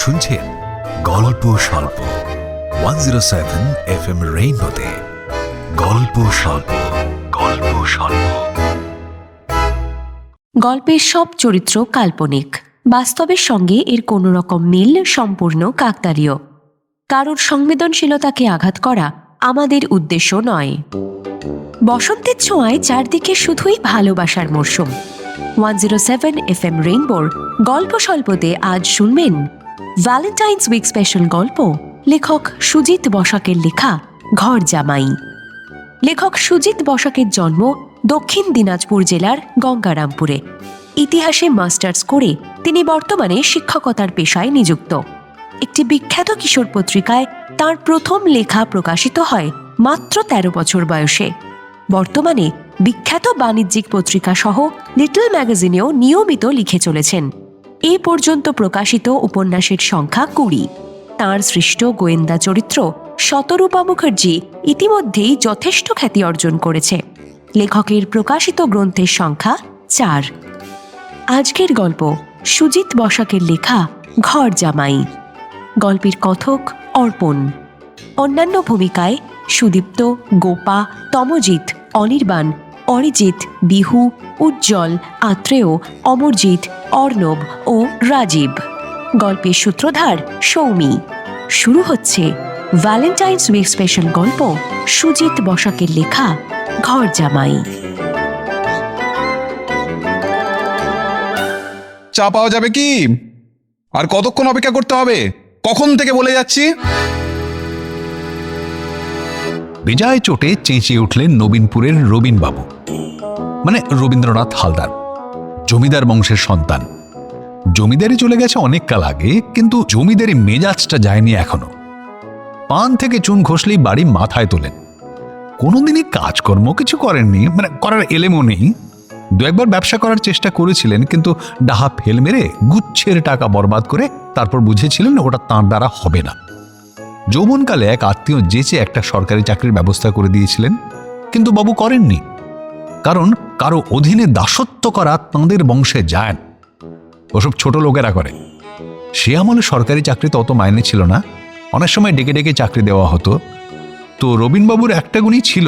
শুনছেন গল্প স্বল্প 107 FM রেইনবোতে। গল্প স্বল্প, গল্প স্বল্প। গল্পের সব চরিত্র কাল্পনিক, বাস্তবের সঙ্গে এর কোনো রকম মিল সম্পূর্ণ কাকতালীয়। কারোর সংবেদনশীলতাকে আঘাত করা আমাদের উদ্দেশ্য নয়। বসন্তের ছোঁয়ায় চারদিকে শুধুই ভালোবাসার মরশুম। 107 FM রেইনবোর গল্প স্বল্পতে আজ শুনবেন ভ্যালেন্টাইন্স উইক স্পেশাল গল্প, লেখক সুজিত বসাকের লেখা ঘর জামাই। লেখক সুজিত বসাকের জন্ম দক্ষিণ দিনাজপুর জেলার গঙ্গারামপুরে। ইতিহাসে মাস্টার্স করে তিনি বর্তমানে শিক্ষকতার পেশায় নিযুক্ত। একটি বিখ্যাত কিশোর পত্রিকায় তার প্রথম লেখা প্রকাশিত হয় মাত্র 13 বছর বয়সে। বর্তমানে বিখ্যাত বাণিজ্যিক পত্রিকা সহ লিটল ম্যাগাজিনেও নিয়মিত লিখে চলেছেন। এ পর্যন্ত প্রকাশিত উপন্যাসের সংখ্যা 20। তাঁর সৃষ্ট গোয়েন্দা চরিত্র শতরূপা মুখার্জি ইতিমধ্যেই যথেষ্ট খ্যাতি অর্জন করেছে। লেখকের প্রকাশিত গ্রন্থের সংখ্যা 4। আজকের গল্প সুজিত বসাকের লেখা ঘর জামাই। গল্পের কথক অর্পণ। অন্যান্য ভূমিকায় সুদীপ্ত, গোপা, তমজিৎ, অনির্বাণ, অরিজিৎ, বিহু, উজ্জ্বল, আত্রেয়, অমরজিৎ, অর্ণব ও রাজীব। গল্পের সূত্রধার সৌমি। শুরু হচ্ছে ভ্যালেন্টাইন্স উইক স্পেশাল গল্প সুজিত বসাকের লেখা ঘর জামাই। চা পাওয়া যাবে কি? আর কতক্ষণ অপেক্ষা করতে হবে? কখন থেকে বলে যাচ্ছি। বেজায় চোটে চেঁচিয়ে উঠলেন নবীনপুরের রবীনবাবু, মানে রবীন্দ্রনাথ হালদার। জমিদার বংশের সন্তান। জমিদারি চলে গেছে অনেক কাল আগে, কিন্তু জমিদারি মেজাজটা যায়নি এখনো। পান থেকে চুন ঘষলেই বাড়ি মাথায় তোলেন। কোনোদিনই কাজকর্ম কিছু করেননি, মানে করার এলেমও নেই। দু একবার ব্যবসা করার চেষ্টা করেছিলেন, কিন্তু ডাহা ফেল মেরে গুচ্ছের টাকা বরবাদ করে তারপর বুঝেছিলেন ওটা তাঁর দ্বারা হবে না। যৌবনকালে এক আত্মীয় যেচে একটা সরকারি চাকরির ব্যবস্থা করে দিয়েছিলেন, কিন্তু বাবু করেননি। কারণ কারো অধীনে দাসত্ব করা তাঁদের বংশে যায় না, ওসব ছোট লোকেরা করে। সে আমলে সরকারি চাকরিতে অত মাইনে ছিল না, অনেক সময় ডেকে ডেকে চাকরি দেওয়া হতো। তো রবীনবাবুর একটা গুণই ছিল,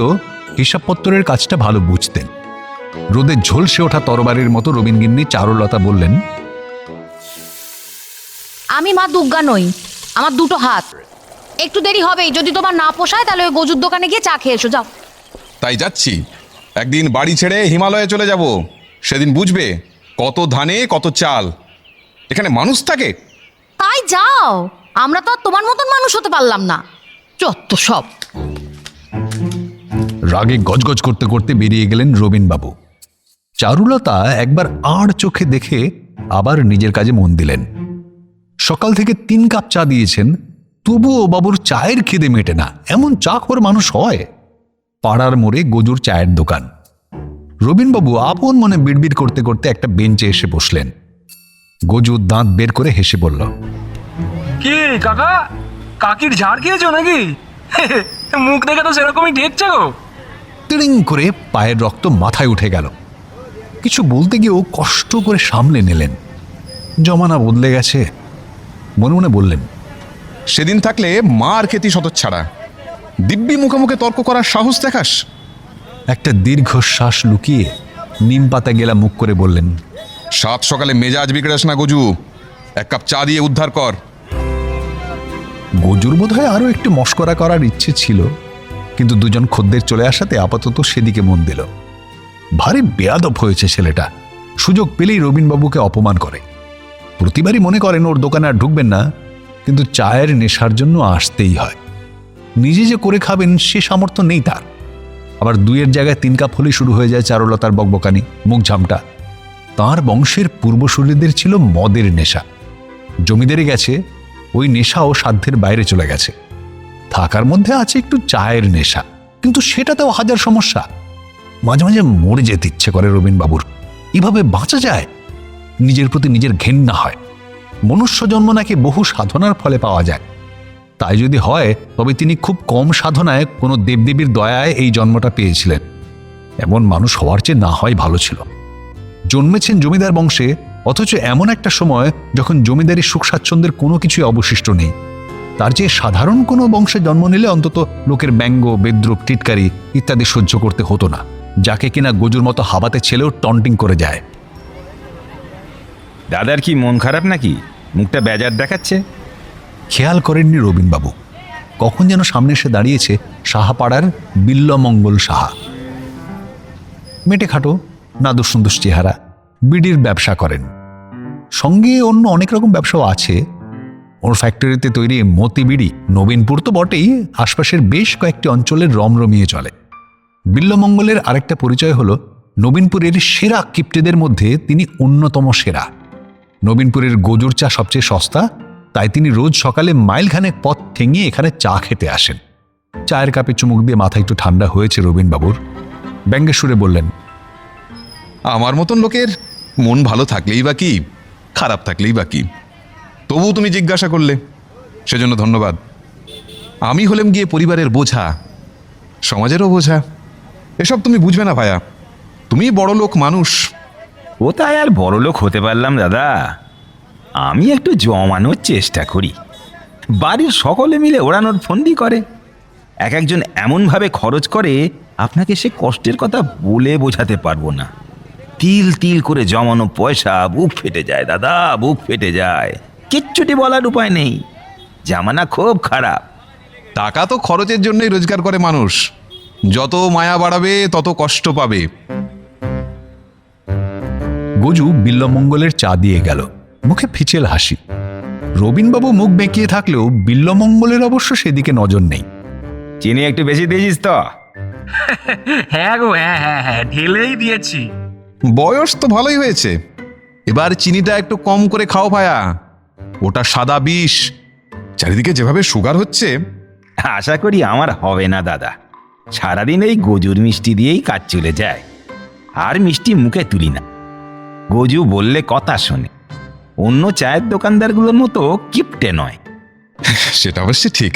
হিসাবপত্রের কাজটা ভালো বুঝতেন। রোদে ঝলসে ওঠা তরবারির মতো রবীনগিন্নি চারুলতা বললেন, আমি মা দুর্গা নই, আমার দুটো হাত। একটু দেরি হবেই, যদি তোমার না পোষায় তাহলে ওই গজুর দোকানে গিয়ে চা খেয়ে এসো, যাও। তাই যাচ্ছি। একদিন বাড়ি ছেড়ে হিমালয়ে চলে যাব, সেদিন বুঝবে কত ধানে কত চাল। এখানে মানুষ থাকে। তাই যাও, আমরা তো আর তোমার মতন মানুষ হতে পারলাম না। যত সব। রাগে গজগজ করতে করতে বেরিয়ে গেলেন রবীনবাবু। চারুলতা একবার আড় চোখে দেখে আবার নিজের কাজে মন দিলেন। সকাল থেকে 3 কাপ চা দিয়েছেন, তবুও বাবুর চায়ের খিদে মেটে না। এমন চাখোর মানুষ হয়? পাড়ার মোড়ে গজুর চায়ের দোকান। রবীনবাবু আপন মনে বিড়বিড় করতে করতে একটা বেঞ্চে এসে বসলেন। গজুর দাঁত বের করে হেসে বলল, কি কাকা, কাকির ঝাড় খেয়েছো নাকি? মুখ দেখে তো সেরকমই ঠেকছে গো। তিড়িং করে পায়ের রক্ত মাথায় উঠে গেল। কিছু বলতে গিয়েও কষ্ট করে সামলে নিলেন। জমানা বদলে গেছে, মনে মনে বললেন, সেদিন থাকলে মার খেতি শতচ্ছাড়া। দিব্যি মুখে মুখে তর্ক করার সাহস দেখাস। একটা দীর্ঘশ্বাস লুকিয়ে নিম পাতা গেলা মুখ করে বললেন, সাত সকালে মেজাজ বিগড়াস না গজু, 1 কাপ চা দিয়ে উদ্ধার কর। গজুর বোধহয় আরো একটু মস্করা করার ইচ্ছে ছিল, কিন্তু দুজন খদ্দের চলে আসাতে আপাতত সেদিকে মন দিল। ভারী বেয়াদব হয়েছে ছেলেটা, সুযোগ পেলেই রবীনবাবুকে অপমান করে। প্রতিবারই মনে করেন ওর দোকানে আর ঢুকবেন না, কিন্তু চায়ের নেশার জন্য আসতেই হয়। নিজে যে করে খাবেন সে সামর্থ্য নেই তার। আবার 2-এর জায়গায় 3 কাপ হলেই শুরু হয়ে যায় চারুলতার বকবকানি, মুখ ঝামটা। তাঁর বংশের পূর্বসূরীদের ছিল মদের নেশা। জমিদারি গেছে, ওই নেশাও সাধ্যের বাইরে চলে গেছে। থাকার মধ্যে আছে একটু চায়ের নেশা, কিন্তু সেটাতেও হাজার সমস্যা। মাঝে মাঝে মরে যেতে ইচ্ছে করে রবীনবাবুর। এভাবে বাঁচা যায়? নিজের প্রতি নিজের ঘেন্না হয়। মনুষ্য জন্ম নাকি বহু সাধনার ফলে পাওয়া যায়। তাই যদি হয় তবে তিনি খুব কম সাধনায় কোনো দেবদেবীর দয়ায় এই জন্মটা পেয়েছিলেন। এমন মানুষ হওয়ার চেয়ে না হয় ভালো ছিল। জন্মেছেন জমিদার বংশে, অথচ এমন একটা সময় যখন জমিদারি সুখ স্বাচ্ছন্দ্যের কোনো কিছুই অবশিষ্ট নেই, তার চেয়ে সাধারণ কোনো বংশে জন্ম নিলে অন্তত লোকের ব্যঙ্গ, বিদ্রুপ, টিটকারি ইত্যাদি সহ্য করতে হতো না, যাকে কিনা গজুর মতো হাবাতে ছেলেও টন্টিং করে যায়। দাদার কি মন খারাপ নাকি? মুখটা বেজার দেখাচ্ছে। খেয়াল করেননি রবীনবাবু, কখন যেন সামনে এসে দাঁড়িয়েছে সাহাপাড়ার বিল্লমঙ্গল সাহা। মেটে খাটো, নাদুস সুন্দুস চেহারা, বিড়ির ব্যবসা করেন, সঙ্গে অন্য অনেক রকম ব্যবসাও আছে। ওর ফ্যাক্টরিতে তৈরি মতি বিড়ি নবীনপুর তো বটেই, আশপাশের বেশ কয়েকটি অঞ্চলের রমরমিয়ে চলে। বিল্লমঙ্গলের আরেকটা পরিচয় হলো নবীনপুরের সেরা কিপ্টেদের মধ্যে তিনি অন্যতম সেরা। নবীনপুরের গজুর চা সবচেয়ে সস্তা, তাই তিনি রোজ সকালে মাইলখানেক পথ ঠেঙিয়ে এখানে চা খেতে আসেন। চায়ের কাপে চুমুক দিয়ে মাথা একটু ঠান্ডা হয়েছে রবীনবাবুর। ব্যঙ্গের সুরে বললেন, আমার মতন লোকের মন ভালো থাকলেই বা কি, খারাপ থাকলেই বা কি, তবু তুমি জিজ্ঞাসা করলে, সেজন্য ধন্যবাদ। আমি হলাম গিয়ে পরিবারের বোঝা, সমাজেরও বোঝা। এসব তুমি বুঝবে না ভায়া, তুমি বড় লোক মানুষ। কোথায় আর বড় লোক হতে পারলাম দাদা, আমি একটু জমানোর চেষ্টা করি। বাড়ির সকলে মিলে ওড়ানোর ফন্দি করে, এক একজন এমনভাবে খরচ করে আপনাকে সে কষ্টের কথা বলে বোঝাতে পারবো না। তিল তিল করে জমানো পয়সা বুক ফেটে যায় দাদা, বুক ফেটে যায়। কিচ্ছুটি বলার উপায় নেই, জামানা খুব খারাপ। টাকা তো খরচের জন্যই রোজগার করে মানুষ, যত মায়া বাড়াবে তত কষ্ট পাবে। গজু বিল্লমঙ্গলের চা দিয়ে গেল, মুখে ফিচেল হাসি। রবীনবাবু মুখ বেঁকিয়ে থাকলেও বিল্লমঙ্গলের অবশ্য সেদিকে নজর নেই। চিনি একটু বেশি দিয়েছিস তো? হ্যাঁ গো, হ্যাঁ হ্যাঁ হ্যাঁ, ঢেলেই দিয়েছি। বয়স তো ভালোই হয়েছে, এবার চিনিটা একটু কম করে খাও ভায়া, ওটা সাদা বিষ। চারিদিকে যেভাবে সুগার হচ্ছে। আশা করি আমার হবে না দাদা, সারাদিন এই গজুর মিষ্টি দিয়েই কাজ চলে যায়, আর মিষ্টি মুখে তুলি না। গজু বললে কথা শোনে, অন্য চায়ের দোকানদারগুলোর মতো কিপটে নয়। সেটা অবশ্যই ঠিক,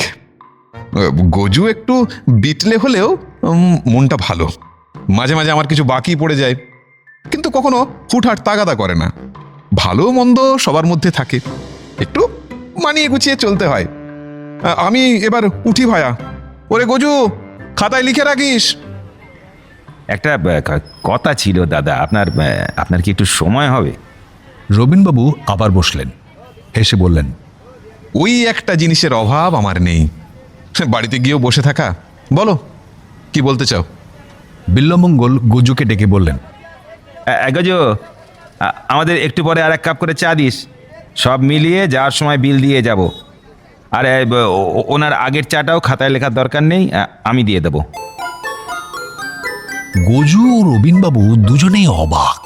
গজু একটু বিটলে হলেও মনটা ভালো। মাঝে মাঝে আমার কিছু বাকি পড়ে যায়, কিন্তু কখনো হুটহাট তাগাদা করে না। ভালো মন্দ সবার মধ্যে থাকে, একটু মানিয়ে গুছিয়ে চলতে হয়। আমি এবার উঠি ভায়া। ওরে গজু, খাতায় লিখে রাখিস। একটা কথা ছিল দাদা, আপনার কি একটু সময় হবে? রবীনবাবু আবার বসলেন, হেসে বললেন, ওই একটা জিনিসের অভাব আমার নেই, বাড়িতে গিয়েও বসে থাকা। বলো, কি বলতে চাও? বিল্লমঙ্গল গজুকে ডেকে বললেন, গজু, আমাদের একটু পরে আর এক কাপ করে চা দিস, সব মিলিয়ে যাওয়ার সময় বিল দিয়ে যাব। আর ওনার আগের চাটাও খাতায় লেখার দরকার নেই, আমি দিয়ে দেবো। গজু ও রবীনবাবু দুজনেই অবাক।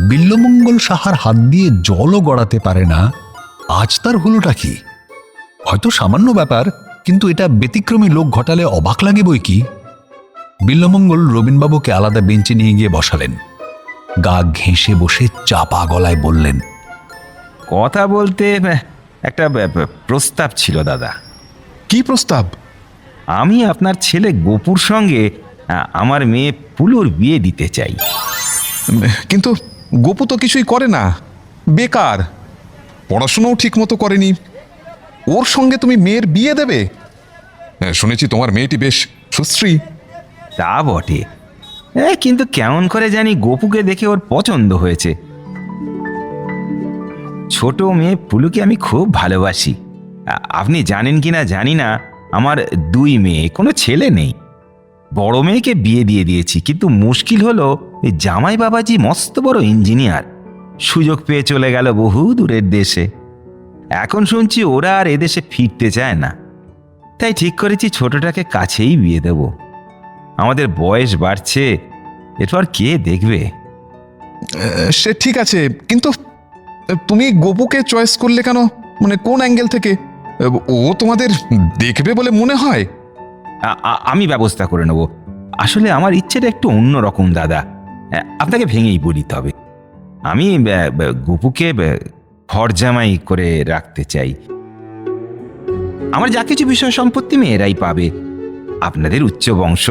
বিল্লমঙ্গল সাহার হাত দিয়ে জলও গড়াতে পারে না, আজ তার হলোটা কি? হয়তো সামান্য ব্যাপার, কিন্তু এটা ব্যতিক্রমী লোক ঘটালে অবাক লাগে বই কি। বিল্লমঙ্গল রবীনবাবুকে আলাদা বেঞ্চে নিয়ে গিয়ে বসালেন। গা ঘেঁষে বসে চাপা গলায় বললেন, কথা বলতে একটা প্রস্তাব ছিল দাদা। কি প্রস্তাব? আমি আপনার ছেলে গোপুর সঙ্গে আমার মেয়ে পুলুর বিয়ে দিতে চাই। কিন্তু গোপু তো কিছুই করে না, বেকার, পড়াশোনাও ঠিক মতো করেনি, ওর সঙ্গে তুমি মেয়ের বিয়ে দেবে? শুনেছি তোমার মেয়েটি বেশ সুশ্রী। তা বটে, কিন্তু কেমন করে জানি গোপুকে দেখে ওর পছন্দ হয়েছে। ছোট মেয়ে পুলুকে আমি খুব ভালোবাসি। আপনি জানেন কিনা জানি না, আমার 2 মেয়ে, কোনো ছেলে নেই। বড় মেয়েকে বিয়ে দিয়ে দিয়েছি, কিন্তু মুশকিল হলো এই জামাই বাবাজি মস্ত বড় ইঞ্জিনিয়ার, সুযোগ পেয়ে চলে গেল বহু দূরের দেশে। এখন শুনছি ওরা আর এদেশে ফিরতে চায় না, তাই ঠিক করেছি ছোটটাকে কাছেই বিয়ে দেব। আমাদের বয়স বাড়ছে, এরপর কে দেখবে? সে ঠিক আছে, কিন্তু তুমি গোপুকে চয়েস করলে কেন? মানে কোন অ্যাঙ্গেল থেকে? ও তোমাদের দেখবে বলে মনে হয়? আমি ব্যবস্থা করে নেব। আসলে আমার ইচ্ছেটা একটু অন্যরকম দাদা, আপনাকে ভেঙেই বলি। তবে আমি গোপুকে ঘরজামাই করে রাখতে চাই। আমার যা কিছু বিষয় সম্পত্তি মেয়েরাই পাবে। আপনাদের উচ্চ বংশ,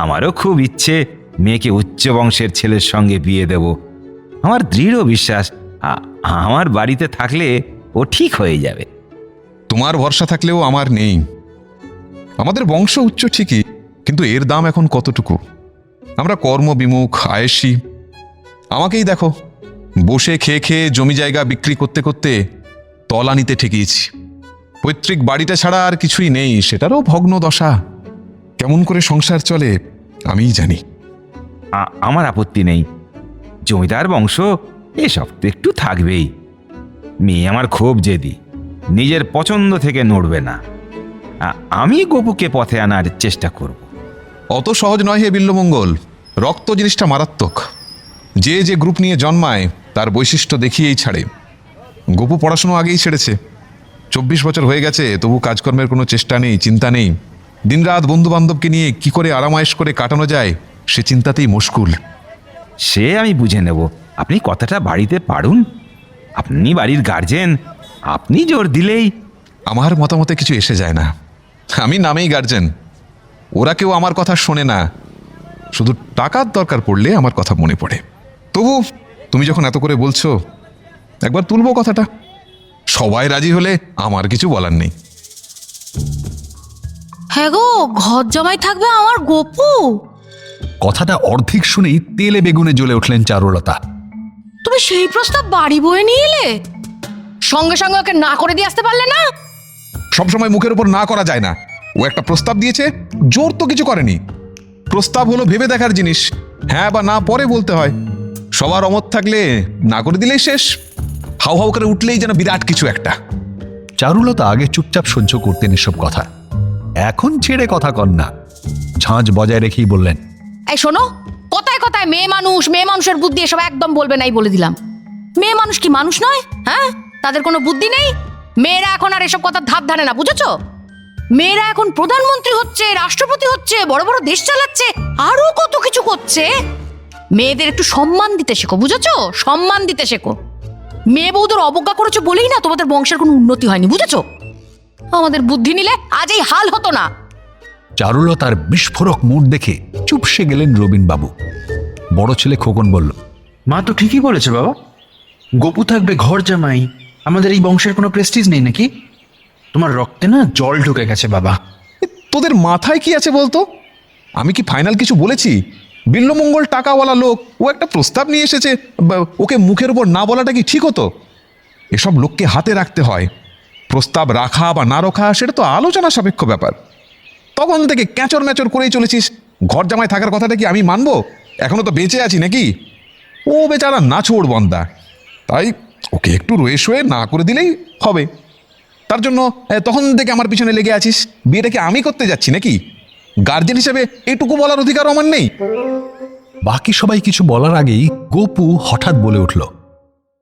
আমারও খুব ইচ্ছে মেয়েকে উচ্চ বংশের ছেলের সঙ্গে বিয়ে দেব। আমার দৃঢ় বিশ্বাস আমার বাড়িতে থাকলে ও ঠিক হয়ে যাবে। তোমার ভরসা থাকলেও আমার নেই। আমাদের বংশ উচ্চ ঠিকই, কিন্তু এর দাম এখন কতটুকু? আমরা কর্মবিমুখ, আয়েসি। আমাকেই দেখো, বসে খেয়ে খেয়ে জমি জায়গা বিক্রি করতে করতে তলানিতে ঠেকিয়েছি। পৈতৃক বাড়িটা ছাড়া আর কিছুই নেই, সেটারও ভগ্ন দশা। কেমন করে সংসার চলে আমিই জানি। আমার আপত্তি নেই, জমিদার বংশ এসব তো একটু থাকবেই। মেয়ে আমার খুব জেদি, নিজের পছন্দ থেকে নড়বে না। আমি গপুকে পথে আনার চেষ্টা করব। অত সহজ নয় হে বিল্লমঙ্গল। রক্ত জিনিসটা মারাত্মক। যে যে গ্রুপ নিয়ে জন্মায় তার বৈশিষ্ট্য দেখিয়েই ছাড়ে। গপু পড়াশুনো আগেই ছেড়েছে, 24 বছর হয়ে গেছে, তবু কাজকর্মের কোনো চেষ্টা নেই, চিন্তা নেই। দিনরাত বন্ধু বান্ধবকে নিয়ে কি করে আরামায়েশ করে কাটানো যায় সে চিন্তাতেই মশগুল। সে আমি বুঝে নেব, আপনি কথাটা বাড়িতে পারুন। আপনি বাড়ির গার্জেন, আপনি জোর দিলেই। আমার মতামতে কিছু এসে যায় না। আমি নামেই গার্জেন, ওরা কেউ আমার কথা শোনে না। শুধু টাকার দরকার পড়লে আমার কথা মনে পড়ে। তবু তুমি যখন এত করে বলছো, একবার তুলবো কথাটা। সবাই রাজি হলে আমার কিছু বলার নেই। হ্যাঁ গো, ঘর জামাই থাকবে আমার গপু। কথাটা অর্ধেক শুনেই তেলে বেগুনে জ্বলে উঠলেন চারুলতা। তুমি সেই প্রস্তাব বাড়ি বয়ে নিয়ে এলে? সঙ্গে সঙ্গে ওকে না করে দিয়ে আসতে পারলে না? সবসময় মুখের উপর না করা যায় না। ও একটা প্রস্তাব দিয়েছে, জোর তো কিছু করেনি। প্রস্তাব হলো ভেবে দেখার জিনিস, হ্যাঁ বা না পরে বলতে হয়। সবার অমত থাকলে না করে দিলেই শেষ। হাউ হাউ করে উঠলেই যেন বিরাট কিছু একটা। চারুলতা আগে চুপচাপ সহ্য করতেন এসব কথা, এখন ছেড়ে কথা কন না। ঝাঁঝ বজায় রেখেই বললেন, এই শোনো, কথায় কথায় মেয়ে মানুষ, মেয়ে মানুষের বুদ্ধি এসব একদম বলবে নাই বলে দিলাম। মেয়ে মানুষ কি মানুষ নয়? হ্যাঁ, তাদের কোনো বুদ্ধি নেই? মেয়েরা এখন আর এসব কথা ধার ধারে না, বুঝেছো? মেয়েরা এখন প্রধানমন্ত্রী হচ্ছে, রাষ্ট্রপতি হচ্ছে, বড় বড় দেশ চালাচ্ছে, আরো কত কিছু করছে। মেয়েদের একটু সম্মান দিতে শেখো, বুঝেছো? সম্মান দিতে শেখো। মেয়ে বউদের অবজ্ঞা করেছো বলেই না তোমাদের বংশের কোনো উন্নতি হয়নি, বুঝেছো? আমাদের বুদ্ধি নিলে আজ এই হাল হতো না। চারুলতার বিস্ফোরক মুড দেখে চুপসে গেলেন রবিনবাবু। বড় ছেলে খোকন বলল, মা তো ঠিকই বলেছে বাবা, গপু থাকবে ঘর জামাই। আমাদের এই বংশের কোনো প্রেস্টিজ নেই নাকি? তোমার রক্তে না জল ঢুকে গেছে বাবা। তোদের মাথায় কি আছে বলতো? আমি কি ফাইনাল কিছু বলেছি? বিল্লমঙ্গল টাকাওয়ালা লোক, ও একটা প্রস্তাব নিয়ে এসেছে, ওকে মুখের উপর না বলাটা কি ঠিক হতো? এসব লোককে হাতে রাখতে হয়। প্রস্তাব রাখা বা না রাখা সেটা তো আলোচনা সাপেক্ষ ব্যাপার। তখন থেকে ক্যাঁচর ম্যাচর করেই চলেছিস। ঘর জামাই থাকার কথাটা কি আমি মানবো? এখনো তো বেঁচে আছি নাকি? ও বেচারা নাছোড় বন্দা, তাই ওকে একটু রয়ে শোয়ে না করে দিলেই হবে। তার জন্য তখন থেকে আমার পিছনে লেগে আছিস। বিয়েটাকে আমি করতে যাচ্ছি নাকি? গার্জেন হিসেবে এইটুকু বলার অধিকার আমার নেই? বাকি সবাই কিছু বলার আগেই গপু হঠাৎ বলে উঠল,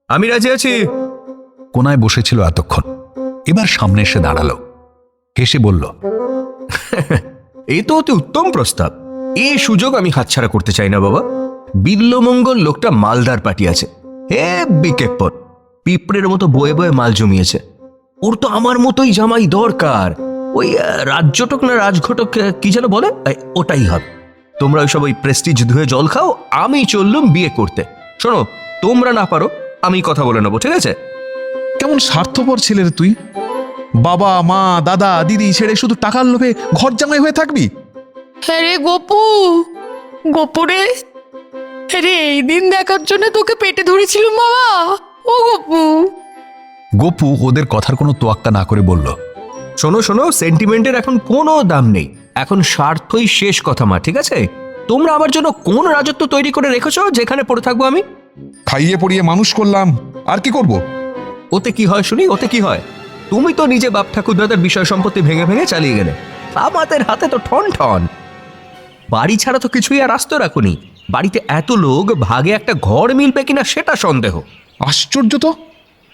আমি রাজি আছি। কোনায় বসেছিল এতক্ষণ, এবার সামনে এসে দাঁড়ালো, হেসে বলল, এই তো অতি উত্তম প্রস্তাব। এই সুযোগ আমি হাতছাড়া করতে চাই না বাবা। বিল্লমঙ্গল লোকটা মালদার পার্টি আছে, হেব্বি কেপ্পন, পিঁপড়ের মতো বয়ে বয়ে মাল জমিয়েছে। ওর তো আমার মতোই জামাই দরকার। ওই রাজ্যটক না রাজঘটক কি যেন বলে, ওটাই হবে। তোমরা ওইসব ওই প্রেস্টিজ ধুয়ে জল খাও, আমি চললুম বিয়ে করতে। শোনো, তোমরা না পারো, আমি কথা বলে নেবো, ঠিক আছে? কেমন স্বার্থপর ছেলে রে তুই! বাবা মা দাদা দিদি ছেড়ে শুধু টাকার লোভে ঘর জামাই হয়ে থাকবি? হ্যাঁ রে গপু, গপুরে, আরে এই দিন দেখার জন্য তোকে পেটে ধরেছিলাম বাবা। ও গপু। গপু ওদের কথার কোনো তোয়াক্কা না করে বলল, শোনো শোনো, সেন্টিমেন্টের এখন কোনো দাম নেই। এখন স্বার্থই শেষ কথা মা, ঠিক আছে? তোমরা আমার জন্য কোন রাজত্ব তৈরি করে রেখেছো যেখানে পড়ে থাকবো আমি? খাইয়ে পড়িয়ে মানুষ করলাম, আর কি করব? ওতে কি হয় শুনি, ওতে কি হয়? তুমি তো নিজে বাপ ঠাকুরদাদার বিষয় সম্পত্তি ভেঙে ভেঙে চালিয়ে গেলে। আমাদের হাতে তো ঠন ঠন। বাড়ি ছাড়া তো কিছুই আর আস্ত রাখুনি। বাড়িতে এত লোক, ভাগে একটা ঘর মিলবে কিনা সেটা সন্দেহ। আশ্চর্য তো!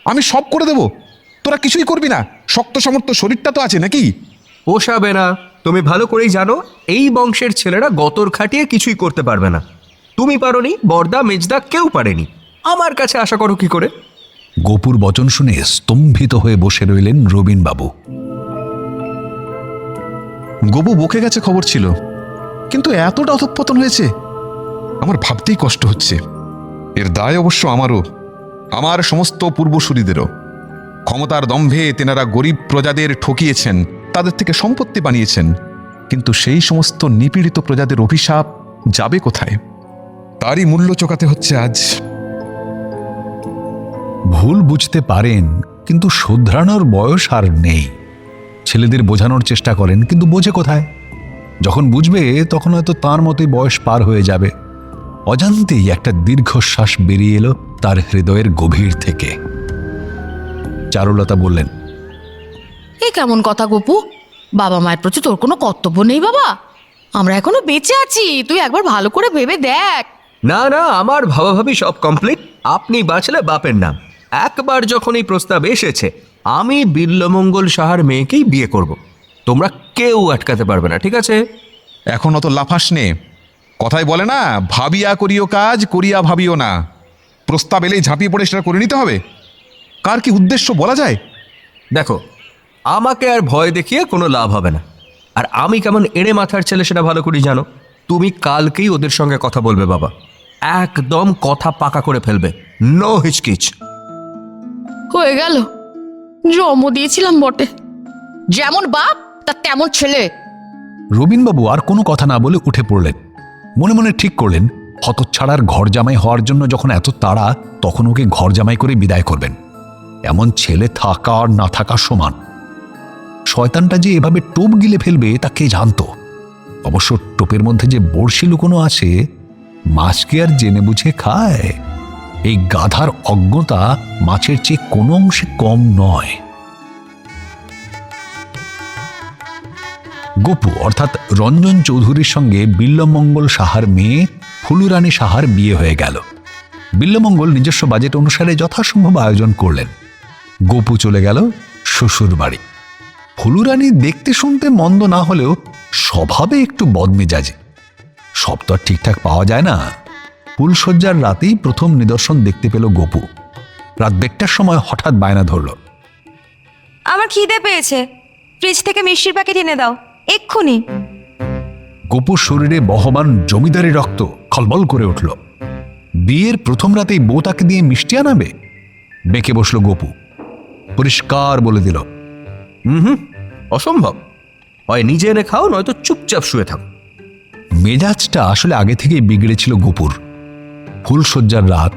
আমি সব করে দেব, তোরা কিছুই করবি না? শক্ত সমর্থ শরীরটা তো আছে নাকি? পোষাবে না। তুমি ভালো করেই জানো এই বংশের ছেলেরা গতর খাটিয়ে কিছুই করতে পারবে না। তুমি পারোনি, বর্দা মেজদা কেউ পারেনি। আমার কাছে আশা করো কি করে? গপুর বচন শুনে স্তম্ভিত হয়ে বসে রইলেন রবিনবাবু। গবু বকে গেছে খবর ছিল, কিন্তু এতটা অধঃপতন হয়েছে আমার ভাবতেই কষ্ট হচ্ছে। এর দায় অবশ্য আমারও। আমার সমস্ত পূর্বসূরিদেরও। ক্ষমতার দম্ভে তেনারা গরিব প্রজাদের ঠকিয়েছেন, তাদের থেকে সম্পত্তি বানিয়েছেন, কিন্তু সেই সমস্ত নিপীড়িত প্রজাদের অভিশাপ যাবে কোথায়? তারই মূল্য চোকাতে হচ্ছে আজ। ভুল বুঝতে পারেন, কিন্তু শোধরানোর বয়স আর নেই। ছেলেদের বোঝানোর চেষ্টা করেন, কিন্তু বোঝে কোথায়? যখন বুঝবে তখন হয়তো তার মতোই বয়স পার হয়ে যাবে। অজান্তেই একটা দীর্ঘশ্বাস বেরিয়ে এলো তার হৃদয়ের গভীর থেকে। চারুলতা বললেন, এ কেমন কথা গপু? বাবা মায়ের প্রতি তোর কোনো কর্তব্য নেই বাবা? আমরা এখনো বেঁচে আছি, তুই একবার ভালো করে ভেবে দেখ। না না, আমার ভাবাভাবি সব কমপ্লিট। আপনি বাঁচলে বাপের নাম। একবার যখন এই প্রস্তাব এসেছে, আমি বিল্লমঙ্গল সাহার মেয়েকেই বিয়ে করব। তোমরা কেউ আটকাতে পারবে না, ঠিক আছে? এখন অত লাফাস নে। কথায় বলে না, ভাবিয়া করিও কাজ, করিয়া ভাবিও না। প্রস্তাব এলেই ঝাঁপিয়ে পড়ে সেটা করে নিতে হবে। কার কি উদ্দেশ্য বলা যায়? দেখো, আমাকে আর ভয় দেখিয়ে কোনো লাভ হবে না। আর আমি কেমন এড়ে মাথার ছেলে সেটা ভালো করে জানো। তুমি কালকেই ওদের সঙ্গে কথা বলবে বাবা, একদম কথা পাকা করে ফেলবে, নো হিচকিচ। হয়ে গেল, জন্ম দিয়েছিলাম বটে। যেমন বাপ তার তেমন ছেলে। রবীনবাবু আর কোনো কথা না বলে উঠে পড়লেন। মনে মনে ঠিক করলেন, হতচ্ছাড়ার ঘর জামাই হওয়ার জন্য যখন এত তাড়া, তখন ওকে ঘর জামাই করে বিদায় করবেন। এমন ছেলে থাকা আর না থাকা সমান। শয়তানটা যে এভাবে টোপ গিলে ফেলবে তা কে জানতো? অবশ্য টোপের মধ্যে যে বড়শি লুকোনো আছে, মাছ কি আর জেনে বুঝে খায়? এই গাধার অজ্ঞতা মাছের চেয়ে কোনো অংশে কম নয়। গোপু অর্থাৎ রঞ্জন চৌধুরীর সঙ্গে বিল্লমঙ্গল সাহার মেয়ে ফুলুরানী সাহার বিয়ে হয়ে গেল। বিল্লমঙ্গল নিজস্ব বাজেট অনুসারে যথাসম্ভব আয়োজন করলেন। গোপু চলে গেল শ্বশুর বাড়ি। ফুলুরানী দেখতে শুনতে মন্দ না হলেও স্বভাবে একটু বদমেজাজি। সব তো আর ঠিকঠাক পাওয়া যায় না। ফুলশয্যার রাতেই প্রথম নিদর্শন দেখতে পেল গোপু। রাত 1টার সময় হঠাৎ বায়না ধরল, আমার খিদে পেয়েছে, ফ্রিজ থেকে মিষ্টির প্যাকেট এনে দাও এক্ষুনি। গোপুর শরীরে বহমান জমিদারি রক্ত খলবল করে উঠল। বিয়ের প্রথম রাতেই বউ তাকে দিয়ে মিষ্টি আনাবে? বেঁকে বসল গোপু। পরিষ্কার বলে দিল, অসম্ভব। হয় নিজে এনে খাও, নয়তো চুপচাপ শুয়ে থাকো। মেজাজটা আসলে আগে থেকেই বিগড়েছিল গোপুর। ফুলশয্যার রাত,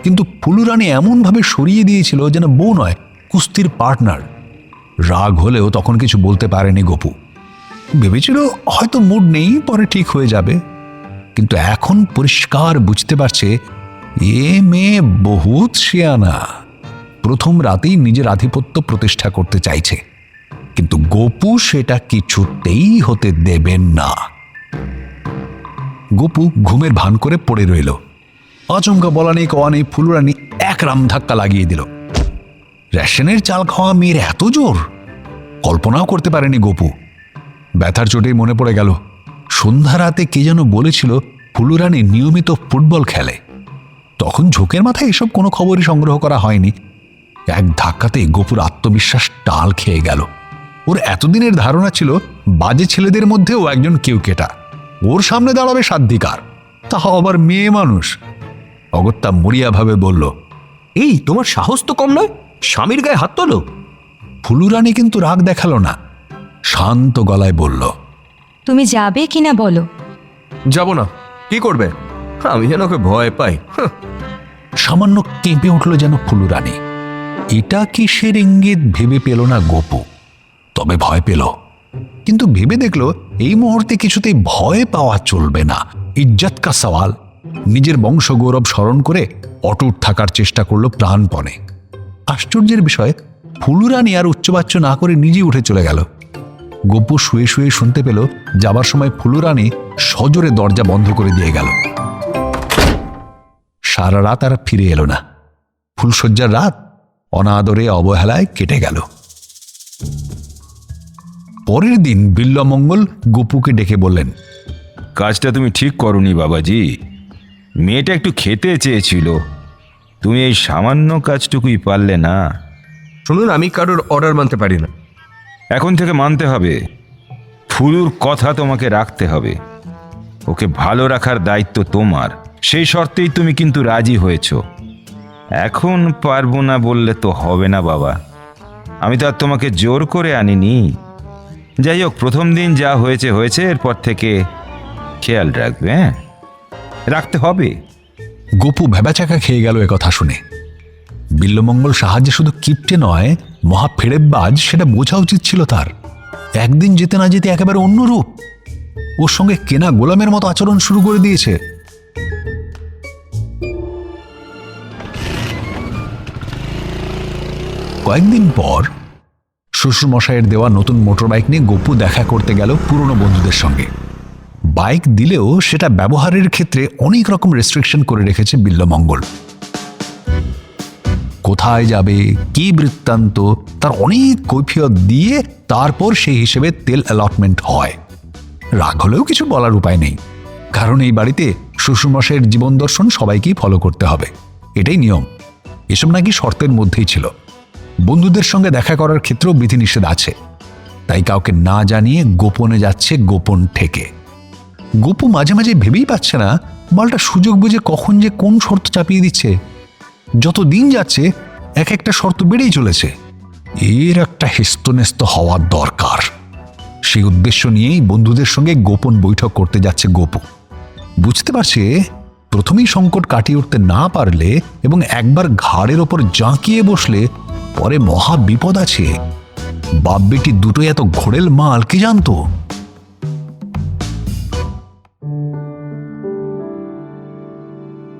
কিন্তু ফুলুরানী এমনভাবে সরিয়ে দিয়েছিল যেন বউ নয়, কুস্তির পার্টনার। রাগ হলেও তখন কিছু বলতে পারেনি গোপু। ভেবেছিল হয়তো মুড নেই, পরে ঠিক হয়ে যাবে। কিন্তু এখন পরিষ্কার বুঝতে পারছে এ মেয়ে বহুত শিয়ানা। প্রথম রাতেই নিজের আধিপত্য প্রতিষ্ঠা করতে চাইছে, কিন্তু গোপু সেটা কিছুতেই হতে দেবেন না। গোপু ঘুমের ভান করে পড়ে রইল। আচমকা বলা নেই কওয়া নেই, ফুলুরানী এক রাম ধাক্কা লাগিয়ে দিল। রেশনের চাল খাওয়া মেয়ের এত জোর কল্পনাও করতে পারেনি গোপু। ব্যথার চোটেই মনে পড়ে গেল, সন্ধ্যা রাতে কে যেন বলেছিল ফুলুরানী নিয়মিত ফুটবল খেলে। তখন ঝোঁকের মাথায় এসব কোনো খবরই সংগ্রহ করা হয়নি। এক ধাক্কাতে গোপুর আত্মবিশ্বাস টাল খেয়ে গেল। ওর এতদিনের ধারণা ছিল বাজে ছেলেদের মধ্যেও একজন কেউকেটা, ওর সামনে দাঁড়াবে সাধ্বিকার, তাও আবার মেয়ে মানুষ। অগত্যা মরিয়াভাবে বলল, এই তোমার সাহস তো কম নয়, স্বামীর গায়ে হাত তোলো। ফুলুরানী কিন্তু রাগ দেখালো না, শান্ত গলায় বলল, তুমি যাবে কিনা বলো। যাব না, কি করবে? আমি যেন ওকে ভয় পাই। সামান্য কেঁপে উঠল যেন ফুলুরানী। এটা কিসের ইঙ্গিত ভেবে পেল না গোপু, তবে ভয় পেল। কিন্তু ভেবে দেখল এই মুহূর্তে কিছুতেই ভয় পাওয়া চলবে না, ইজ্জত কা সওয়াল। নিজের বংশ গৌরব স্মরণ করে অটুট থাকার চেষ্টা করলো প্রাণপণে। আশ্চর্যের বিষয়, ফুলুরানী আর উচ্চবাচ্য না করে নিজেই উঠে চলে গেল। গোপু শুয়ে শুয়ে শুনতে পেল যাবার সময় ফুলুরানী সজোরে দরজা বন্ধ করে দিয়ে গেল। সারা রাত আর ফিরে এলো না। ফুলশয্যার রাত অনাদরে অবহেলায় কেটে গেল। পরের দিন বিল্লমঙ্গল গোপুকে ডেকে বললেন, কাজটা তুমি ঠিক করনি বাবাজি। মেয়েটা একটু খেতে চেয়েছিল, তুমি এই সামান্য কাজটুকুই পারলে না। শুনুন, আমি কারোর অর্ডার মানতে পারি না। এখন থেকে মানতে হবে। ফুলুর কথা তোমাকে রাখতে হবে। ওকে ভালো রাখার দায়িত্ব তোমার। সেই শর্তেই তুমি কিন্তু রাজি হয়েছ। এখন পারবো না বললে তো হবে না বাবা। আমি তো আর তোমাকে জোর করে আনিনি। যাই হোক, প্রথম দিন যা হয়েছে হয়েছে, এরপর থেকে খেয়াল রাখবে। হ্যাঁ, রাখতে হবে। গোপু ভেবাচাকা খেয়ে গেল কথা শুনে। বিল্লমঙ্গল সাহায্যে শুধু কিপ্টে নয়, মহা ফেড়েবাজ, সেটা বোঝা উচিত ছিল তার। একদিন যেতে না যেতে একেবারে অন্য রূপ। ওর সঙ্গে কেনা গোলামের মতো আচরণ শুরু করে দিয়েছে। কয়েকদিন পর শ্বশুরমশাইয়ের দেওয়া নতুন মোটর বাইক নিয়ে গোপু দেখা করতে গেল পুরনো বন্ধুদের সঙ্গে। বাইক দিলেও সেটা ব্যবহারের ক্ষেত্রে অনেক রকম রেস্ট্রিকশন করে রেখেছে বিল্লমঙ্গল। কোথায় যাবে, কি বৃত্তান্ত, তার অনেক কৈফিয়ত দিয়ে তারপর সেই হিসেবে তেল অ্যালটমেন্ট হয়। রাগ হলেও কিছু বলার উপায় নেই, কারণ এই বাড়িতে শ্বশুরমশাইয়ের জীবন দর্শন সবাইকেই ফলো করতে হবে, এটাই নিয়ম। এসব নাকি শর্তের মধ্যেই ছিল। বন্ধুদের সঙ্গে দেখা করার ক্ষেত্রেও বিধিনিষেধ আছে, তাই কাউকে না জানিয়ে গোপনে যাচ্ছে গোপন থেকে। গোপু মাঝে মাঝে ভেবেই পাচ্ছে না মালটা সুযোগ বুঝে কখন যে কোন শর্ত চাপিয়ে দিচ্ছে। যত দিন যাচ্ছে এক একটা শর্ত বেড়েই চলেছে। এর একটা হেস্তনেস্ত হওয়ার দরকার। সেই উদ্দেশ্য নিয়েই বন্ধুদের সঙ্গে গোপন বৈঠক করতে যাচ্ছে গোপু। বুঝতে পারছে প্রথমেই সংকট কাটিয়ে উঠতে না পারলে এবং একবার ঘাড়ের ওপর জাঁকিয়ে বসলে পরে মহা বিপদ আছে। বাপ বেটি দুটোই এত ঘোড়েল মাল, কি জানতো?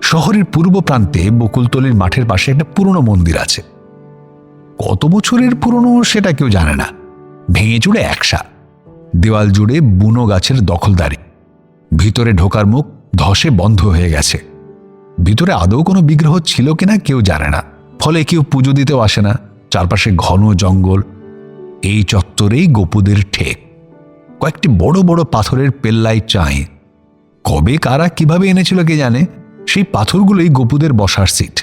শহরের পূর্ব প্রান্তে বকুলতলির মাঠের পাশে একটা পুরনো মন্দির আছে। কত বছরের পুরনো সেটা কেউ জানে না। ভেঙে চুড়ে একসা, দেওয়াল জুড়ে বুনো গাছের দখলদারি। ভিতরে ঢোকার মুখ ধসে বন্ধ হয়ে গেছে। ভিতরে আদৌ কোনো বিগ্রহ ছিল কিনা কেউ জানে না, ফলে কেউ পুজো দিতেও আসে না। চারপাশে ঘন জঙ্গল। এই চত্বরেই গোপুদের ঠেক। কয়েকটি বড় বড় পাথরের পেল্লাই চায়। কবে কারা কিভাবে এনেছিল কে জানে। সেই পাথরগুলোই গোপুদের বসার সিট।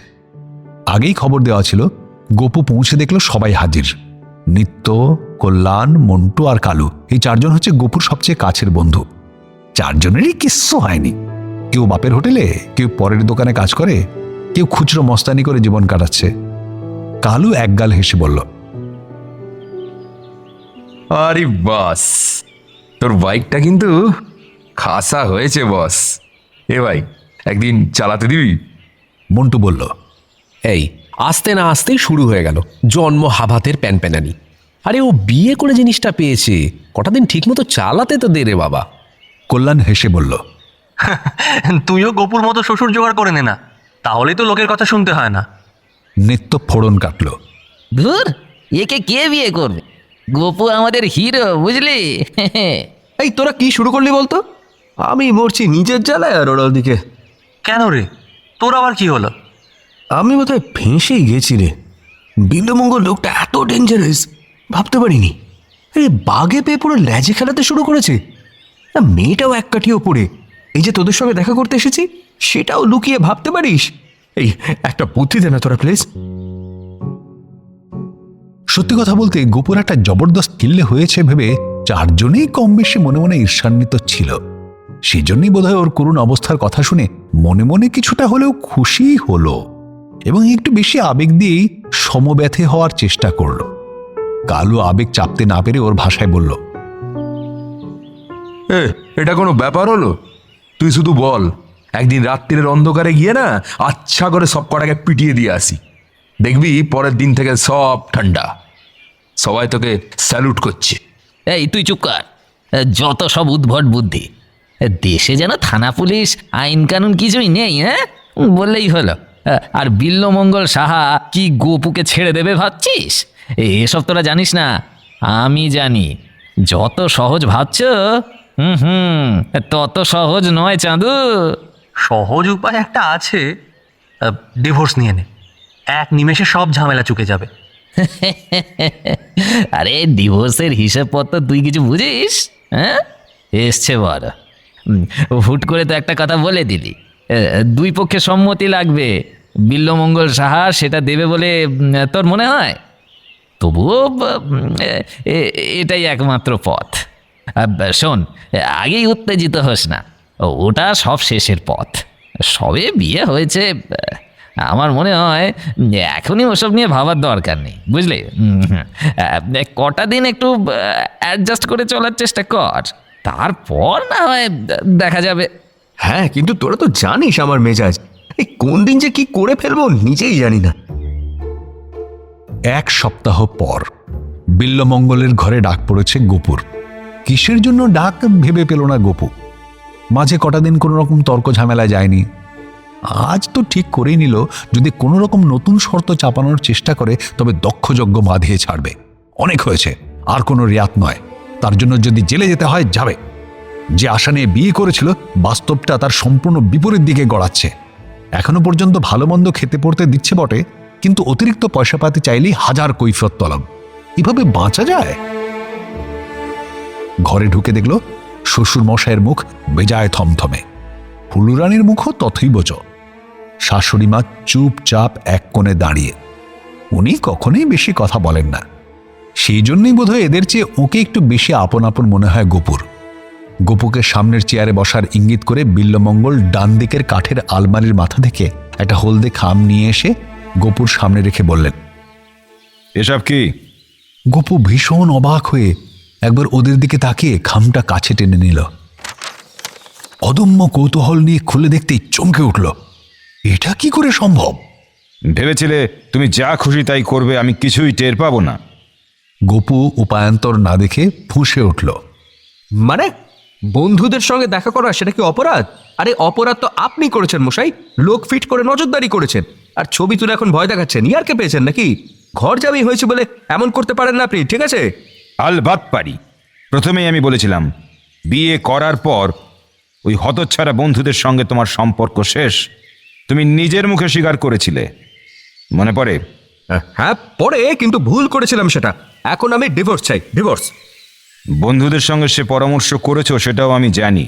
আগেই খবর দেওয়া ছিল। গোপু পৌঁছে দেখলো সবাই হাজির। নিত্য, কল্যাণ, মন্টু আর কালু, এই চারজন হচ্ছে গোপুর সবচেয়ে কাছের বন্ধু। চারজনেরই কিচ্ছু হয়নি। কেউ বাপের হোটেলে, কেউ পরের দোকানে কাজ করে, কেউ খুচরো মস্তানি করে জীবন কাটাচ্ছে। কালু একগাল হেসে বলল, আরে বাস, তোর বাইকটা কিন্তু খাসা হয়েছে বস। এ ভাই, একদিন চালাতে দিবি? মন্টু বলল, এই আসতে না আসতেই শুরু হয়ে গেল জন্ম হাভাতের প্যানপ্যানানি। আরে ও বিয়ে করে জিনিসটা পেয়েছে, কটা দিন ঠিকমতো চালাতে তো দে রে বাবা। কল্যাণ হেসে বলল, তুইও গোপুর মতো শ্বশুর জোগাড় করে নে না, তাহলেই তো লোকের কথা শুনতে হয় না। নিত্য ফোড়ন কাটল। ধুর, একে কে বিয়ে করবে? গোপু আমাদের হিরো, বুঝলি? এই তোরা কি শুরু করলি বলতো? আমি মরছি নিজের জ্বালায় আর ওর দিকে। কেন রে, তোর আবার কি হলো? আমি বোধহয় ফেঁসেই গেছি রে। বিল্লমঙ্গল লোকটা এত ডেঞ্জারাস ভাবতে পারিনি। আরে বাঘে পেয়ে পুরো ল্যাজে খেলাতে শুরু করেছে। মেয়েটাও এক কাঠিও পড়ে এই যে তোদের সঙ্গে দেখা করতে এসেছি সেটাও লুকিয়ে ভাবতে পারিস? এই একটা বুদ্ধি দে না তোরা প্লিজ। সত্যি কথা বলতে গোপুর একটা জবরদস্ত কিল্লে হয়েছে ভেবে চারজনেই কম বেশি মনে মনে ঈর্ষান্বিত ছিল। সেজন্যই বোধহয় ওর করুণ অবস্থার কথা শুনে মনে মনে কিছুটা হলেও খুশি হলো এবং একটু বেশি আবেগ দিয়েই সমব্যথে হওয়ার চেষ্টা করল। কালু আবেগ চাপতে না পেরে ওর ভাষায় বলল, এটা কোনো ব্যাপার হলো? তুই শুধু বল, একদিন রাত্রির অন্ধকারে গিয়ে না আচ্ছা করে সব কটাকে পিটিয়ে দিয়ে আসি। দেখবি পরের দিন থেকে সব ঠান্ডা, সবাই তোকে স্যালুট করছে। এই তুই চুপ কর, যত সব উদ্ভট বুদ্ধি। দেশে যেন থানা পুলিশ আইন কানুন কিছুই নেই, হ্যাঁ বললেই হলো। আর বিল্লমঙ্গল সাহা কি গোপুকে ছেড়ে দেবে ভাবছিস? এসব তোরা জানিস না, আমি জানি। যত সহজ ভাবছ তত সহজ নয় চাঁদু। সহজ উপায় একটা আছে, ডিভোর্স নিয়ে নে, এক নিমেষে সব ঝামেলা চুকে যাবে। আরে ডিভোর্সের হিসেবপত্র তুই কিছু বুঝিস? হ্যাঁ, এসছে বড়। হুট করে তো একটা কথা বলে দিলি। দুই পক্ষে সম্মতি লাগবে। বিল্লমঙ্গল সাহা সেটা দেবে বলে তোর মনে হয়? তবুও এটাই একমাত্র পথ। শোন, আগেই উত্তেজিত হোস না, ওটা সব শেষের পথ। সবে বিয়ে হয়েছে, আমার মনে হয় এখনই ওসব নিয়ে ভাবার দরকার নেই, বুঝলে? কটা দিন একটু অ্যাডজাস্ট করে চলার চেষ্টা কর, তারপর না হয় দেখা যাবে। হ্যাঁ, কিন্তু তোরা তো জানিস আমার মেজাজ, এই কোন দিন যে কি করে ফেলবো নিজেই জানি না। 1 সপ্তাহ পর বিল্লমঙ্গলের ঘরে ডাক পড়েছে গোপুর। কিসের জন্য ডাক ভেবে পেল না গোপু। মাঝে কটা দিন কোনো রকম তর্ক ঝামেলা যায়নি। আজ তো ঠিক করেই নিল, যদি কোনো রকম নতুন শর্ত চাপানোর চেষ্টা করে তবে দক্ষযজ্ঞ বাঁধিয়ে ছাড়বে। অনেক হয়েছে, আর কোনো রেয়াত নয়। তার জন্য যদি জেলে যেতে হয় যাবে। যে আশা নিয়ে বিয়ে করেছিল, বাস্তবটা তার সম্পূর্ণ বিপরীত দিকে গড়াচ্ছে। এখনো পর্যন্ত ভালো মন্দ খেতে পড়তে দিচ্ছে বটে, কিন্তু অতিরিক্ত পয়সা পাতি চাইলেই 1000 কৈফিয়ত তলব। এভাবে বাঁচা যায়? ঘরে ঢুকে দেখল শ্বশুর মশাইয়ের মুখ বেজায় থমথমে, ফুলুরানির মুখও তথৈবচ। শাশুড়ি মা চুপচাপ এক কোণে দাঁড়িয়ে। উনি কখনোই বেশি কথা বলেন না, সেই জন্যই বোধহয় এদের চেয়ে ওকে একটু বেশি আপন আপন মনে হয় গোপুর। গোপুকে সামনের চেয়ারে বসার ইঙ্গিত করে বিল্লমঙ্গল ডান দিকের কাঠের আলমারির মাথা থেকে একটা হলদে খাম নিয়ে এসে গোপুর সামনে রেখে বললেন, এসব কি? গোপু ভীষণ অবাক হয়ে একবার ওদের দিকে তাকিয়ে খামটা কাছে টেনে নিল। অদম্য কৌতূহল নিয়ে খুলে দেখতেই চমকে উঠল, এটা কি করে সম্ভব? ভেবেছিলে তুমি যা খুশি তাই করবে, আমি কিছুই টের পাবো না? গোপু উপায়ান্তর না দেখে ফুঁসে উঠল। মানে বন্ধুদের সঙ্গে দেখা করা সেটা কি অপরাধ? আরে অপরাধ তো আপনি করেছেন মশাই, লোক ফিট করে নজরদারি করেছেন, আর ছবি তুলে এখন ভয় দেখাচ্ছেন। ইয়ারকে পেয়েছেন নাকি? ঘর জামাই হয়েছে বলে এমন করতে পারেন না আপনি, ঠিক আছে? আলবাত পারি। প্রথমেই আমি বলেছিলাম, বিয়ে করার পর ওই হতচ্ছাড়া বন্ধুদের সঙ্গে তোমার সম্পর্ক শেষ। তুমি নিজের মুখে স্বীকার করেছিলে, মনে পড়ে? হ্যাঁ পরে, কিন্তু ভুল করেছিলাম সেটা। এখন আমি ডিভোর্স চাই, ডিভোর্স। বন্ধুদের সঙ্গে সে পরামর্শ করেছো সেটাও আমি জানি।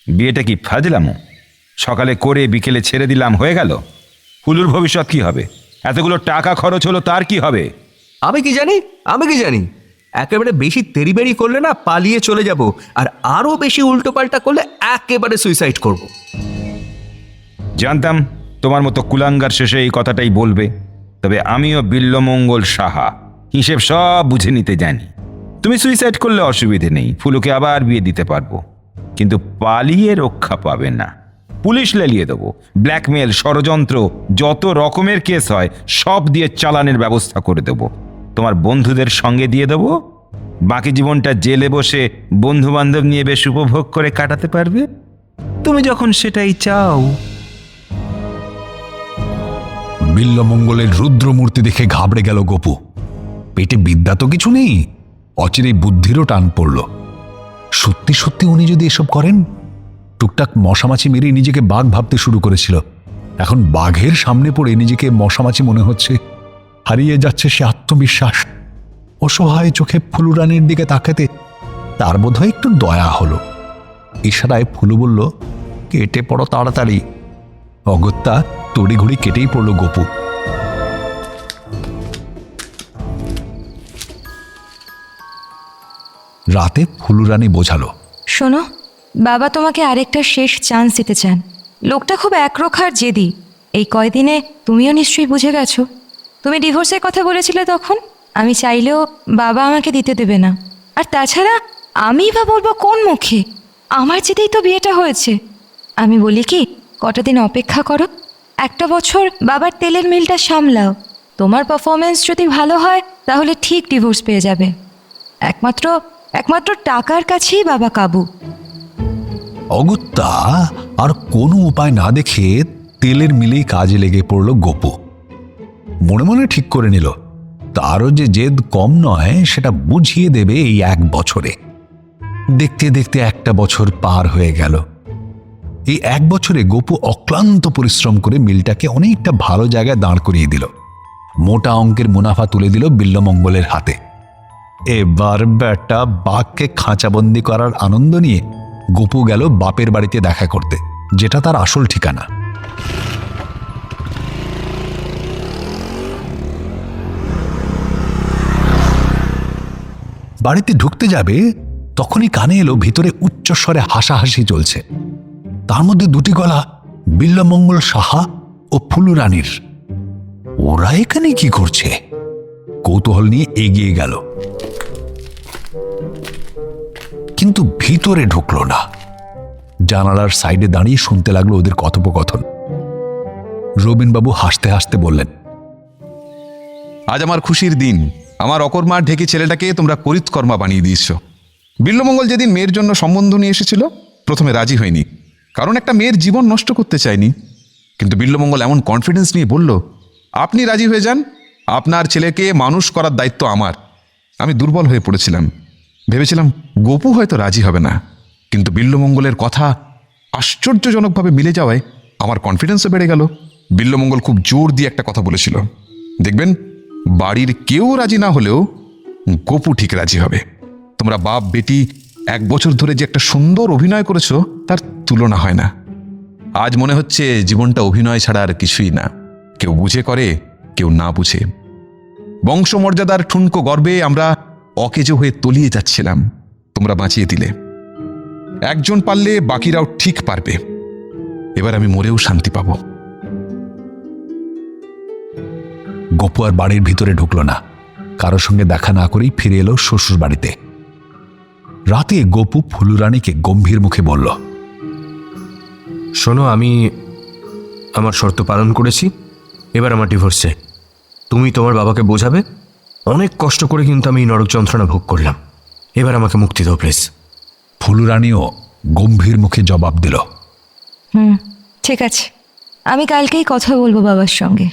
বিয়েটা কি ফাজলামো? সকালে করে বিকেলে ছেড়ে দিলাম, হয়ে গেল। ফুলুর ভবিষ্যৎ কি হবে? এতগুলো টাকা খরচ হলো, তার কি হবে? আমি কি জানি? একেবারে বেশি তেড়িবেড়ি করলে না পালিয়ে চলে যাব, আর আরো বেশি উল্টোপাল্টা করলে একেবারে সুইসাইড করব। জানতাম তোমার মতো কুলাঙ্গার শেষে এই কথাটাই বলবে, তবে আমিও বিল্লমঙ্গল সাহা, হিসেব সব বুঝে নিতে জানি। তুমি সুইসাইড করলে অসুবিধে নেই, ফুলুকে আবার বিয়ে দিতে পারবো, কিন্তু পালিয়ে রক্ষা পাবে না। পুলিশ লেলিয়ে দেবো, ব্ল্যাকমেল, ষড়যন্ত্র, যত রকমের কেস হয় সব দিয়ে চালানের ব্যবস্থা করে দেবো। তোমার বন্ধুদের সঙ্গে দিয়ে দেবো, বাকি জীবনটা জেলে বসে বন্ধু বান্ধব নিয়ে বেশ উপভোগ করে কাটাতে পারবে, তুমি যখন সেটাই চাও। বিল্লমঙ্গলের রুদ্রমূর্তি দেখে ঘাবড়ে গেল গোপু। পেটে বিদ্যা তো কিছু নেই, অচিরেই বুদ্ধিরও টান পড়ল। সত্যি সত্যি উনি যদি এসব করেন? টুকটাক মশামাছি মেরে নিজেকে বাঘ ভাবতে শুরু করেছিল, এখন বাঘের সামনে পড়ে নিজেকে মশামাছি মনে হচ্ছে। হারিয়ে যাচ্ছে সে আত্মবিশ্বাস। অসহায় চোখে ফুলুরানির দিকে তাকাতে তার বোধহয় একটু দয়া হলো। ইশারায় ফুলু বলল, কেটে পড়ো তাড়াতাড়ি। অগত্যা তড়িঘড়ি কেটেই পড়ল গোপু। রাতে ফুলুরানি বোঝালো, শোনো, বাবা তোমাকে আরেকটা শেষ চান্স দিতে চান। লোকটা খুব একরোখার জেদি। এই কয়দিনে তুমিও নিশ্চয়ই বুঝে গেছো। তুমি ডিভোর্সের কথা বলেছিলে তখন, আমি চাইলেও বাবা আমাকে দিতে দেবে না। আর তাছাড়া আমি বা বলবো কোন মুখে? আমার জেদেই তো বিয়েটা হয়েছে। আমি বলি কি, কটা দিন অপেক্ষা করো, 1 বছর বাবার তেলের মিলটা সামলাও। তোমার পারফরমেন্স যদি ভালো হয় তাহলে ঠিক ডিভোর্স পেয়ে যাবে। একমাত্র টাকার কাছেই বাবা কাবু। অগত্যা আর কোনো উপায় না দেখে তেলের মিলেই কাজে লেগে পড়ল গোপু। মনে মনে ঠিক করে নিল, তারও যে জেদ কম নয় সেটা বুঝিয়ে দেবে এই 1 বছরে। দেখতে দেখতে 1টা বছর পার হয়ে গেল। এই 1 বছরে গোপু অক্লান্ত পরিশ্রম করে মিলটাকে অনেকটা ভালো জায়গায় দাঁড় করিয়ে দিল। মোটা অঙ্কের মুনাফা তুলে দিল বিল্লমঙ্গলের হাতে। এবার বেটা বাঘকে খাঁচাবন্দি করার আনন্দ নিয়ে গোপু গেল বাপের বাড়িতে দেখা করতে, যেটা তার আসল ঠিকানা। বাড়িতে ঢুকতে যাবে তখনই কানে এলো ভিতরে উচ্চস্বরে হাসাহাসি চলছে। তার মধ্যে 2টি গলা, বিল্লমঙ্গল সাহা ও ফুলু রানীর। ওরা এখানে কি করছে? কৌতূহল নিয়ে এগিয়ে গেল, কিন্তু ভিতরে ঢুকলো না। জানালার সাইডে দাঁড়িয়ে শুনতে লাগলো ওদের কথোপকথন। রবিনবাবু হাসতে হাসতে বললেন, আজ আমার খুশির দিন। আমার অকর্মার ঢেকে ছেলেটাকে তোমরা করিতকর্মা বানিয়ে দিয়েছ। বিল্লমঙ্গল যেদিন মেয়ের জন্য সম্বন্ধ নিয়ে এসেছিল, প্রথমে রাজি হয়নি, কারণ একটা মেয়ের জীবন নষ্ট করতে চাইনি। কিন্তু বিল্লমঙ্গল এমন কনফিডেন্স নিয়ে বলল, আপনি রাজি হয়ে যান, আপনার ছেলেকে মানুষ করার দায়িত্ব আমার। আমি দুর্বল হয়ে পড়েছিলাম, ভেবেছিলাম গোপু হয়তো রাজি হবে না, কিন্তু বিল্লমঙ্গলের কথা আশ্চর্যজনকভাবে মিলে যাওয়ায় আমার কনফিডেন্সও বেড়ে গেল। বিল্লমঙ্গল খুব জোর দিয়ে একটা কথা বলেছিল, দেখবেন বাড়ির কেউ রাজি না হলেও গোপু ঠিক রাজি হবে। তোমরা বাপ বেটি 1 বছর ধরে যে একটা সুন্দর অভিনয় করেছো, তার তুলনা হয় না। আজ মনে হচ্ছে জীবনটা অভিনয় ছাড়া আর কিছুই না। কেউ বুঝে করে, কেউ না বুঝে। বংশমর্যাদার ঠুনকো গর্বে আমরা অকেজো হয়ে তলিয়ে যাচ্ছিলাম, তোমরা বাঁচিয়ে দিলে। একজন পারলে বাকিরাও ঠিক পারবে। এবার আমি মরেও শান্তি পাবো। গোপু আর বাড়ির ভিতরে ঢুকলো না, কারোর সঙ্গে দেখা না করেই ফিরে এলো শ্বশুর বাড়িতে। রাতে গোপু ফুলু রানীকে গম্ভীর মুখে বলল, শোনো, আমি আমার শর্ত পালন করেছি, এবার আমার ডিভোর্স চাই। তুমি তোমার বাবাকে বোঝাবে। অনেক কষ্ট করে কিন্তু আমি এই নরক যন্ত্রণা ভোগ করলাম, এবার আমাকে মুক্তি দাও প্লিজ। ফুলু রানীও গম্ভীর মুখে জবাব দিল, ঠিক আছে, আমি কালকেই কথা বলবো বাবার সঙ্গে।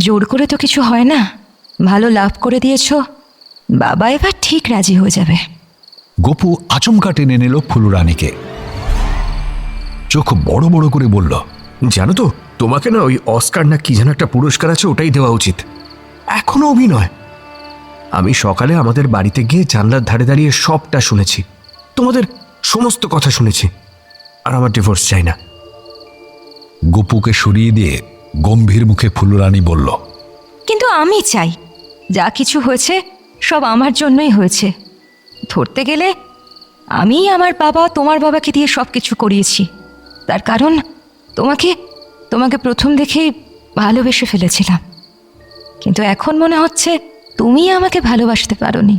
জোর করে তো কিছু হয় না, ভালো লাভ করে দিয়েছো, বাবা এবার ঠিক রাজি হয়ে যাবে। গোপু আচমকা টেনে নিল ফুলু রানীকে, চোখ বড় বড় করে বলল, জানো তো, তোমাকে না ওই অস্কার না কি যেন একটা পুরস্কার আছে, ওটাই দেওয়া উচিত। এখনো অভিনয়। আমি সকালে আমাদের বাড়িতে গিয়ে জানলার ধারে দাঁড়িয়ে সবটা শুনেছি, তোমাদের সমস্ত কথা শুনেছি, আর আমার ডিভোর্স চাই না। গোপুকে সরিয়ে দিয়ে গম্ভীর মুখে ফুলু রানী বলল, কিন্তু আমি চাই, যা কিছু হয়েছে সব আমার জন্যই হয়েছে। ধরতে গেলে আমি আমার বাবা তোমার বাবাকে দিয়ে সব কিছু করিয়েছি, তার কারণ তোমাকে প্রথম দেখেই ভালোবেসে ফেলেছিলাম। কিন্তু এখন মনে হচ্ছে তুমি আমাকে ভালোবাসতে পারোনি,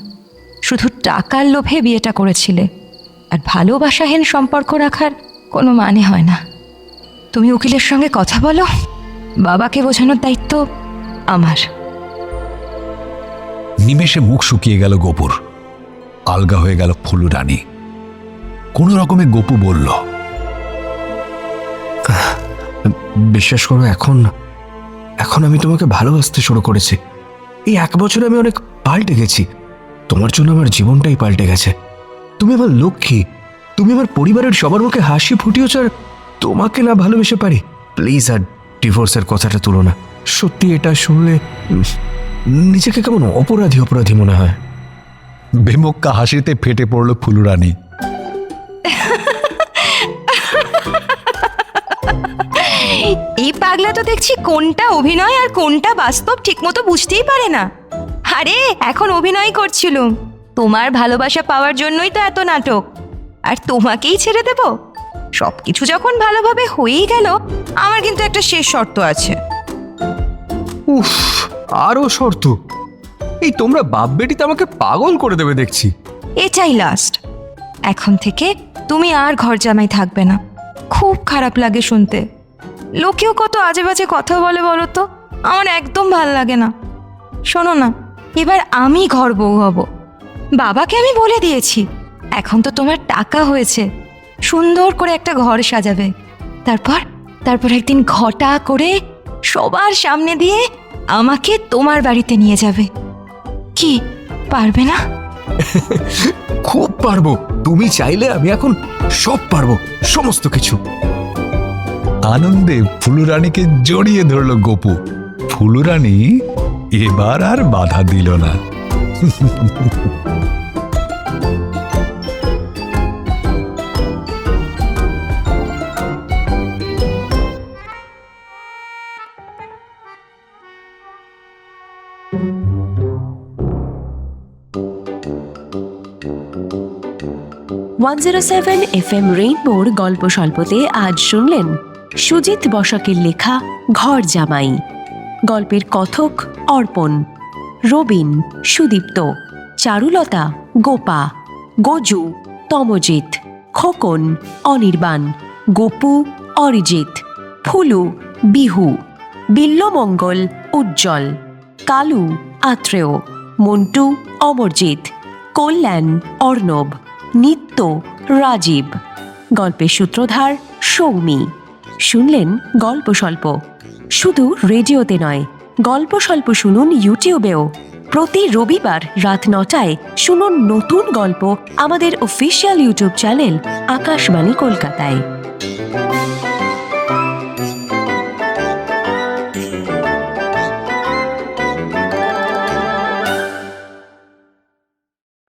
শুধু টাকার লোভে বিয়েটা করেছিলে। আর ভালোবাসাহীন সম্পর্ক রাখার কোনো মানে হয় না। তুমি উকিলের সঙ্গে কথা বলো, বাবাকে বোঝানোর দায়িত্ব আমার। নিমেষে মুখ শুকিয়ে গেল গোপুর, আলগা হয়ে গেল ফুলু রানী। কোন রকমে গোপু বলল, বিশ্বাস করো, এখন আমি তোমাকে ভালোবাসতে শুরু করেছি। এই 1 বছরে আমি অনেক পাল্টে গেছি। তোমার জন্য আমার জীবনটাই পাল্টে গেছে। তুমি আমার লক্ষ্মী, তুমি আমার পরিবারের সবার মুখে হাসি ফুটিয়েছ, আর তোমাকে না ভালোবেসে পারি? প্লিজ আর ডিভোর্সের কথাটা তুলো না। সত্যি এটা শুনলে নিজেকে কেমন অপরাধী মনে হয়। বেমক্কা হাসিতে ফেটে পড়ল ফুলু রানী। এই পাগলা তো দেখছি কোনটা অভিনয় আর কোনটা বাস্তব ঠিকমতো বুঝতেই পারে না। আরে এখন অভিনয় করছিল, তোমার ভালোবাসা পাওয়ার জন্যই তো এত নাটক। আর তোমাকেই ছেড়ে দেব? সবকিছু যখন ভালোভাবে হয়েই গেল, আমার কিন্তু একটা শেষ শর্ত আছে। উফ, আরো শর্ত? এই তোমরা বাপ বেটিতে আমাকে পাগল করে দেবে দেখছি। এটাই লাস্ট। এখন থেকে তুমি আর ঘর জামাই থাকবে না। খুব খারাপ লাগে শুনতে, লোকেও কত আজে বাজে কথা বলে বলো তো, আমার একদম ভাল লাগে না। শোনো না, এবার আমি ঘর বউ হব। বাবাকে আমি বলে দিয়েছি, এখন তো তোমার টাকা হয়েছে, সুন্দর করে একটা ঘর সাজাবে। তারপর একদিন ঘটা করে সবার সামনে দিয়ে আমাকে তোমার বাড়িতে নিয়ে যাবে। কি পারবে না? খুব পারবো। তুমি চাইলে আমি এখন সব পারবো, সমস্ত কিছু। আনন্দে ফুলু রানীকে জড়িয়ে ধরল গোপু। ফুলু রানী এবার আর বাধা দিল না। FM রেইনবোর গল্প স্বল্পতে আজ শুনলেন সুজিত বসাকের লেখা ঘর জামাই। গল্পের কথক অর্পণ, রবিন সুদীপ্ত, চারুলতা গোপা, গজু তমজিৎ, খোকন অনির্বাণ, গোপু অরিজিৎ, ফুলু বিহু, বিল্লমঙ্গল উজ্জ্বল, কালু আত্রেয়, মন্টু অমরজিৎ, কল্যাণ অর্ণব, নিত্য রাজীব। গল্পের সূত্রধার সৌমি। শুনলেন গল্প স্বল্প। শুধু রেডিওতে নয়, গল্প স্বল্প শুনুন ইউটিউবেও। প্রতি রবিবার রাত 9টায় শুনুন নতুন গল্প আমাদের অফিসিয়াল ইউটিউব চ্যানেল আকাশবাণী কলকাতায়।